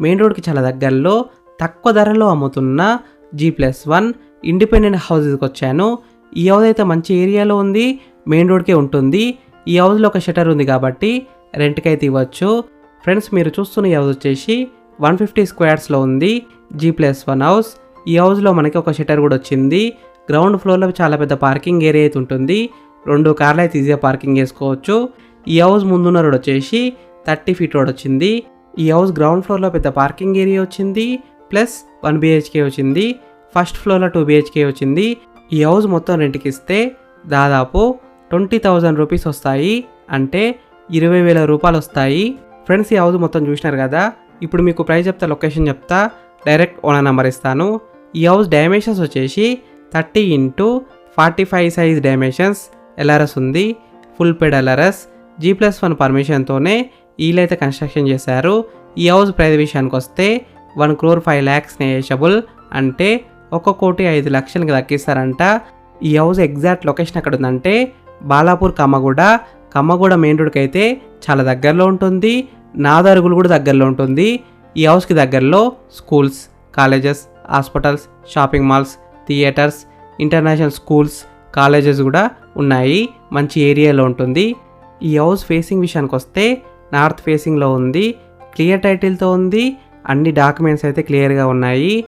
Main రోడ్కి చాలా దగ్గరలో తక్కువ ధరలో అమ్ముతున్న G+1 ఇండిపెండెంట్ హౌస్కి వచ్చాను. ఈ హౌస్ అయితే మంచి ఏరియాలో ఉంది, మెయిన్ రోడ్కే ఉంటుంది. ఈ హౌస్లో ఒక షటర్ ఉంది కాబట్టి రెంట్కి అయితే ఇవ్వచ్చు. ఫ్రెండ్స్, మీరు చూస్తున్న ఈ హౌస్ వచ్చేసి 150 స్క్వేర్స్లో ఉంది, G+1 హౌస్. ఈ హౌస్లో మనకి ఒక షటర్ కూడా వచ్చింది. గ్రౌండ్ ఫ్లోర్లో చాలా పెద్ద పార్కింగ్ ఏరియా అయితే ఉంటుంది. 2 కార్లు అయితే ఈజీగా పార్కింగ్ చేసుకోవచ్చు. ఈ హౌస్ ముందున్న రోడ్ వచ్చేసి 30 ఫీట్ రోడ్ వచ్చింది. ఈ హౌస్ గ్రౌండ్ ఫ్లోర్లో పెద్ద పార్కింగ్ ఏరియా వచ్చింది, ప్లస్ 1 BHK వచ్చింది. ఫస్ట్ ఫ్లోర్లో 2 BHK వచ్చింది. ఈ హౌస్ మొత్తం రెంట్కి ఇస్తే దాదాపు 20,000 రూపీస్ వస్తాయి, అంటే 20,000 రూపాయలు వస్తాయి. ఫ్రెండ్స్, ఈ హౌస్ మొత్తం చూసినారు కదా. ఇప్పుడు మీకు ప్రైస్ చెప్తా, లొకేషన్ చెప్తా, డైరెక్ట్ ఓనర్ నెంబర్ ఇస్తాను. ఈ హౌస్ డైమెన్షన్స్ వచ్చేసి 30x45 సైజ్ డైమెన్షన్స్, LRS ఉంది, ఫుల్ పెడ్ LRS. G+1 పర్మిషన్తోనే వీళ్ళైతే కన్స్ట్రక్షన్ చేశారు. ఈ హౌస్ ప్రైస్ విషయానికి వస్తే 1,05,00,000 నెగోషియబుల్, అంటే 1,05,00,000కి దక్కిస్తారంట. ఈ హౌస్ ఎగ్జాక్ట్ లొకేషన్ ఎక్కడ ఉందంటే బాలాపూర్ కమ్మగూడ మెయిన్ రోడ్కి అయితే చాలా దగ్గరలో ఉంటుంది. నాదరుగులు కూడా దగ్గరలో ఉంటుంది. ఈ హౌస్కి దగ్గరలో schools, colleges, hospitals, shopping malls, theatres, international schools, colleges కూడా ఉన్నాయి. మంచి ఏరియాలో ఉంటుంది. ఈ హౌస్ ఫేసింగ్ విషయానికి వస్తే నార్త్ ఫేసింగ్లో ఉంది, క్లియర్ టైటిల్తో ఉంది, అన్ని డాక్యుమెంట్స్ అయితే క్లియర్గా ఉన్నాయి.